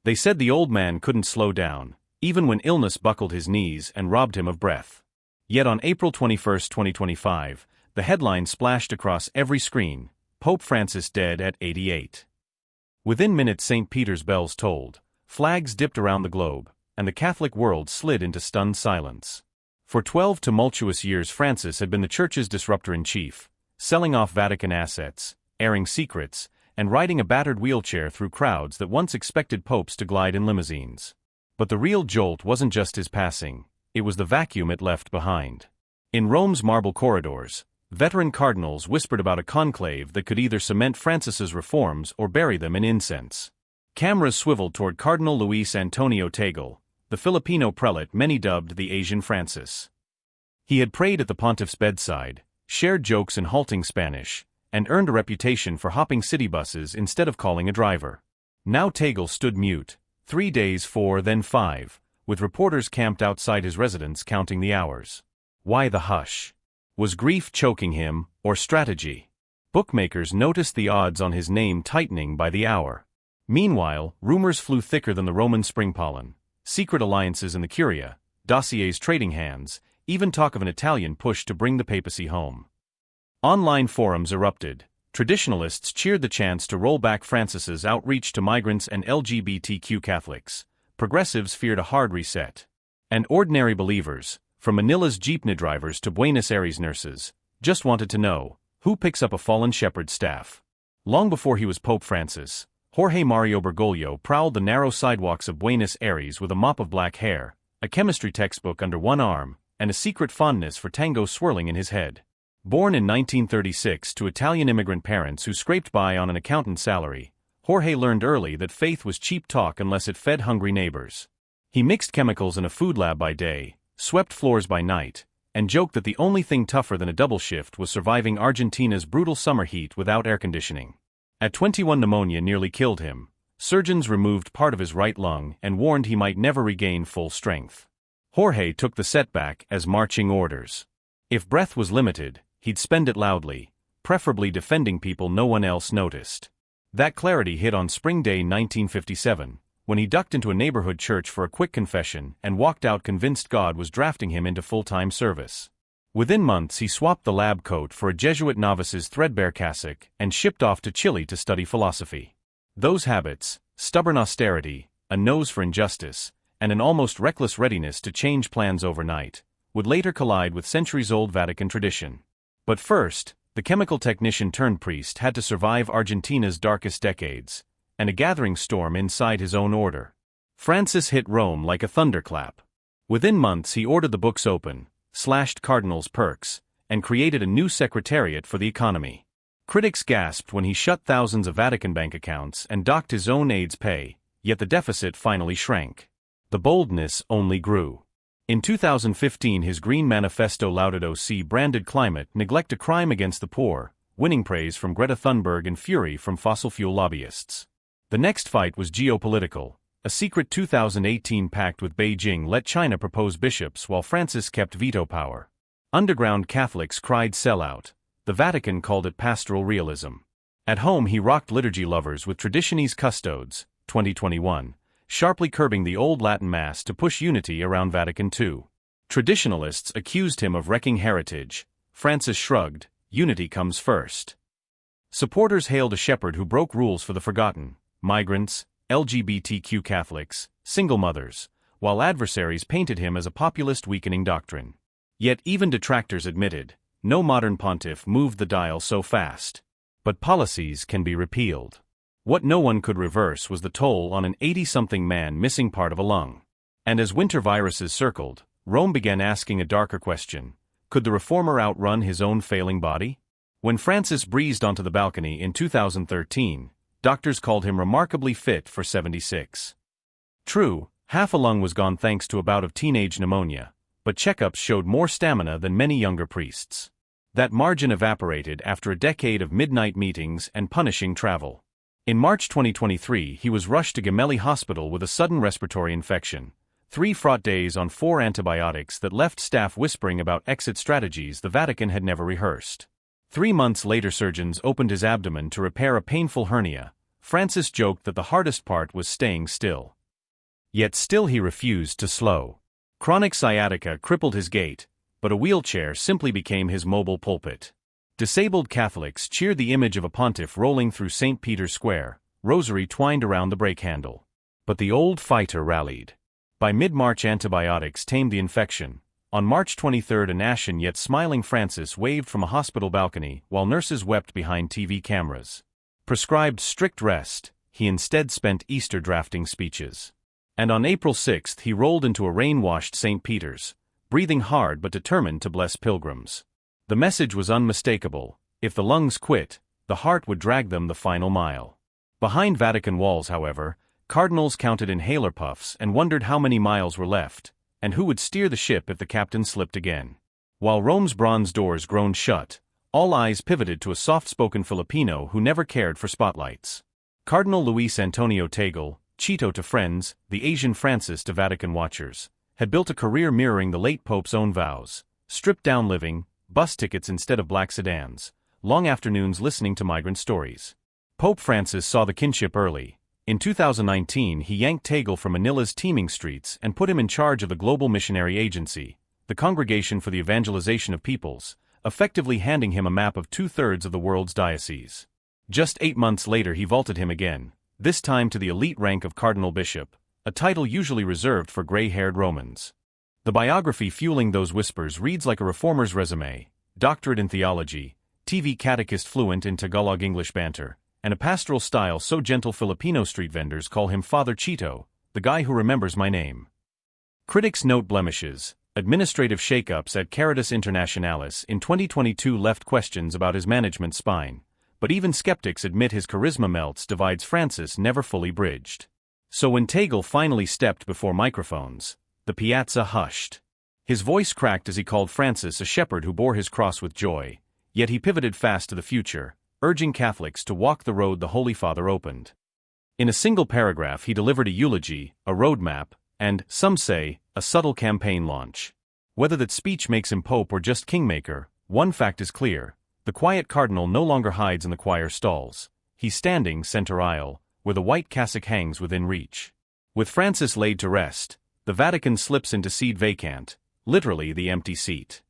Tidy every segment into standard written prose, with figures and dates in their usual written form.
They said the old man couldn't slow down, even when illness buckled his knees and robbed him of breath. Yet on April 21, 2025, the headline splashed across every screen: Pope Francis dead at 88. Within minutes St. Peter's bells tolled, flags dipped around the globe, and the Catholic world slid into stunned silence. For 12 tumultuous years Francis had been the Church's disruptor-in-chief, selling off Vatican assets, airing secrets, and riding a battered wheelchair through crowds that once expected popes to glide in limousines. But the real jolt wasn't just his passing, it was the vacuum it left behind. In Rome's marble corridors, veteran cardinals whispered about a conclave that could either cement Francis's reforms or bury them in incense. Cameras swiveled toward Cardinal Luis Antonio Tagle, the Filipino prelate many dubbed the Asian Francis. He had prayed at the pontiff's bedside, shared jokes in halting Spanish, and earned a reputation for hopping city buses instead of calling a driver. Now Tagle stood mute, 3 days, 4, then 5, with reporters camped outside his residence counting the hours. Why the hush? Was grief choking him, or strategy? Bookmakers noticed the odds on his name tightening by the hour. Meanwhile, rumors flew thicker than the Roman spring pollen. Secret alliances in the Curia, dossiers trading hands, even talk of an Italian push to bring the papacy home. Online forums erupted. Traditionalists cheered the chance to roll back Francis's outreach to migrants and LGBTQ Catholics. Progressives feared a hard reset. And ordinary believers, from Manila's jeepney drivers to Buenos Aires nurses, just wanted to know, who picks up a fallen shepherd's staff? Long before he was Pope Francis, Jorge Mario Bergoglio prowled the narrow sidewalks of Buenos Aires with a mop of black hair, a chemistry textbook under one arm, and a secret fondness for tango swirling in his head. Born in 1936 to Italian immigrant parents who scraped by on an accountant's salary, Jorge learned early that faith was cheap talk unless it fed hungry neighbors. He mixed chemicals in a food lab by day, swept floors by night, and joked that the only thing tougher than a double shift was surviving Argentina's brutal summer heat without air conditioning. At 21, pneumonia nearly killed him. Surgeons removed part of his right lung and warned he might never regain full strength. Jorge took the setback as marching orders. If breath was limited, he'd spend it loudly, preferably defending people no one else noticed. That clarity hit on spring day 1957, when he ducked into a neighborhood church for a quick confession and walked out convinced God was drafting him into full-time service. Within months he swapped the lab coat for a Jesuit novice's threadbare cassock and shipped off to Chile to study philosophy. Those habits, stubborn austerity, a nose for injustice, and an almost reckless readiness to change plans overnight, would later collide with centuries-old Vatican tradition. But first, the chemical technician turned priest had to survive Argentina's darkest decades, and a gathering storm inside his own order. Francis hit Rome like a thunderclap. Within months he ordered the books open, slashed cardinals' perks, and created a new secretariat for the economy. Critics gasped when he shut thousands of Vatican bank accounts and docked his own aides' pay, yet the deficit finally shrank. The boldness only grew. In 2015 his Green Manifesto lauded OC branded climate neglect a crime against the poor, winning praise from Greta Thunberg and fury from fossil fuel lobbyists. The next fight was geopolitical. A secret 2018 pact with Beijing let China propose bishops while Francis kept veto power. Underground Catholics cried sellout. The Vatican called it pastoral realism. At home he rocked liturgy lovers with Traditionis Custodes, 2021. Sharply curbing the old Latin Mass to push unity around Vatican II. Traditionalists accused him of wrecking heritage. Francis shrugged, unity comes first. Supporters hailed a shepherd who broke rules for the forgotten, migrants, LGBTQ Catholics, single mothers, while adversaries painted him as a populist weakening doctrine. Yet even detractors admitted, no modern pontiff moved the dial so fast. But policies can be repealed. What no one could reverse was the toll on an 80-something man missing part of a lung. And as winter viruses circled, Rome began asking a darker question. Could the reformer outrun his own failing body? When Francis breezed onto the balcony in 2013, doctors called him remarkably fit for 76. True, half a lung was gone thanks to a bout of teenage pneumonia, but checkups showed more stamina than many younger priests. That margin evaporated after a decade of midnight meetings and punishing travel. In March 2023 he was rushed to Gemelli Hospital with a sudden respiratory infection. 3 fraught days on 4 antibiotics that left staff whispering about exit strategies the Vatican had never rehearsed. 3 months later surgeons opened his abdomen to repair a painful hernia. Francis joked that the hardest part was staying still. Yet still he refused to slow. Chronic sciatica crippled his gait, but a wheelchair simply became his mobile pulpit. Disabled Catholics cheered the image of a pontiff rolling through St. Peter's Square, rosary twined around the brake handle. But the old fighter rallied. By mid-March, antibiotics tamed the infection. On March 23, an ashen yet smiling Francis waved from a hospital balcony while nurses wept behind TV cameras. Prescribed strict rest, he instead spent Easter drafting speeches. And on April 6 he rolled into a rain-washed St. Peter's, breathing hard but determined to bless pilgrims. The message was unmistakable: if the lungs quit, the heart would drag them the final mile. Behind Vatican walls, however, cardinals counted inhaler puffs and wondered how many miles were left, and who would steer the ship if the captain slipped again. While Rome's bronze doors groaned shut, all eyes pivoted to a soft-spoken Filipino who never cared for spotlights. Cardinal Luis Antonio Tagle, Chito to friends, the Asian Francis to Vatican watchers, had built a career mirroring the late Pope's own vows: stripped-down living, bus tickets instead of black sedans, long afternoons listening to migrant stories. Pope Francis saw the kinship early. In 2019 he yanked Tagle from Manila's teeming streets and put him in charge of the global missionary agency, the Congregation for the Evangelization of Peoples, effectively handing him a map of 2/3 of the world's dioceses. Just 8 months later he vaulted him again, this time to the elite rank of Cardinal Bishop, a title usually reserved for gray-haired Romans. The biography fueling those whispers reads like a reformer's resume: doctorate in theology, TV catechist fluent in Tagalog English banter, and a pastoral style so gentle Filipino street vendors call him Father Chito, the guy who remembers my name. Critics note blemishes. Administrative shakeups at Caritas Internationalis in 2022 left questions about his management spine, but even skeptics admit his charisma melts divides Francis never fully bridged. So when Tagle finally stepped before microphones, the piazza hushed. His voice cracked as he called Francis a shepherd who bore his cross with joy, yet he pivoted fast to the future, urging Catholics to walk the road the Holy Father opened. In a single paragraph he delivered a eulogy, a roadmap, and, some say, a subtle campaign launch. Whether that speech makes him pope or just kingmaker, one fact is clear: the quiet cardinal no longer hides in the choir stalls. He's standing center aisle, where the white cassock hangs within reach. With Francis laid to rest, the Vatican slips into sede vacante, literally the empty seat.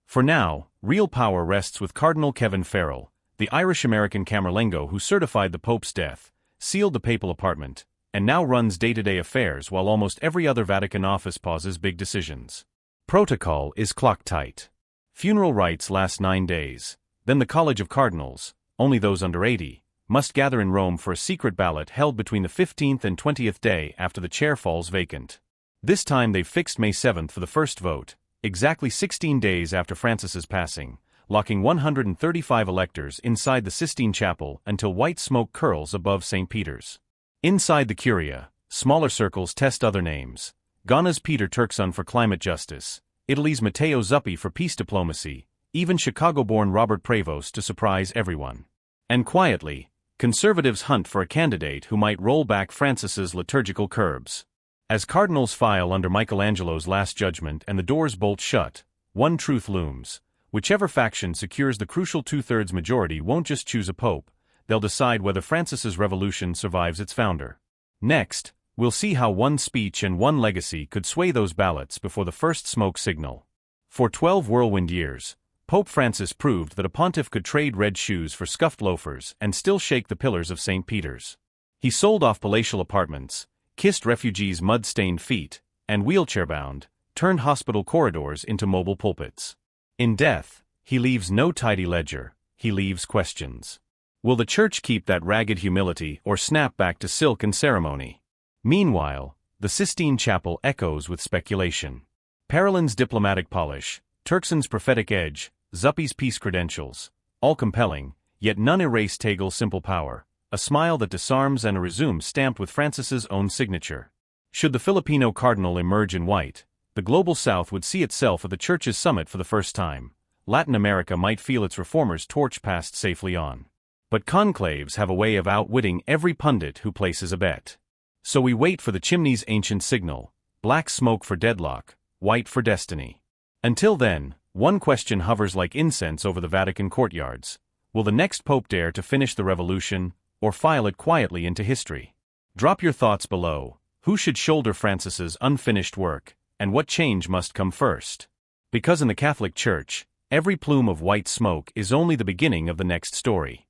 For now, real power rests with Cardinal Kevin Farrell, the Irish-American Camerlengo who certified the Pope's death, sealed the papal apartment, and now runs day-to-day affairs while almost every other Vatican office pauses big decisions. Protocol is clock-tight. Funeral rites last 9 days, then the College of Cardinals, only those under 80, must gather in Rome for a secret ballot held between the 15th and 20th day after the chair falls vacant. This time they've fixed May 7th for the first vote, exactly 16 days after Francis's passing, locking 135 electors inside the Sistine Chapel until white smoke curls above St. Peter's. Inside the Curia, smaller circles test other names: Ghana's Peter Turkson for climate justice, Italy's Matteo Zuppi for peace diplomacy, even Chicago-born Robert Prevost to surprise everyone. And quietly, conservatives hunt for a candidate who might roll back Francis's liturgical curbs. As cardinals file under Michelangelo's Last Judgment and the doors bolt shut, one truth looms: whichever faction secures the crucial 2/3 majority won't just choose a pope, they'll decide whether Francis's revolution survives its founder. Next, we'll see how one speech and one legacy could sway those ballots before the first smoke signal. For 12 whirlwind years, Pope Francis proved that a pontiff could trade red shoes for scuffed loafers and still shake the pillars of St. Peter's. He sold off palatial apartments, kissed refugees' mud-stained feet, and wheelchair-bound, turned hospital corridors into mobile pulpits. In death, he leaves no tidy ledger, he leaves questions. Will the Church keep that ragged humility or snap back to silk and ceremony? Meanwhile, the Sistine Chapel echoes with speculation. Parolin's diplomatic polish, Turkson's prophetic edge, Zuppi's peace credentials, all compelling, yet none erase Tagle's simple power: a smile that disarms and a resume stamped with Francis's own signature. Should the Filipino cardinal emerge in white, the global South would see itself at the Church's summit for the first time. Latin America might feel its reformers' torch passed safely on. But conclaves have a way of outwitting every pundit who places a bet. So we wait for the chimney's ancient signal: black smoke for deadlock, white for destiny. Until then, one question hovers like incense over the Vatican courtyards: will the next pope dare to finish the revolution, or file it quietly into history? Drop your thoughts below. Who should shoulder Francis's unfinished work, and what change must come first? Because in the Catholic Church, every plume of white smoke is only the beginning of the next story.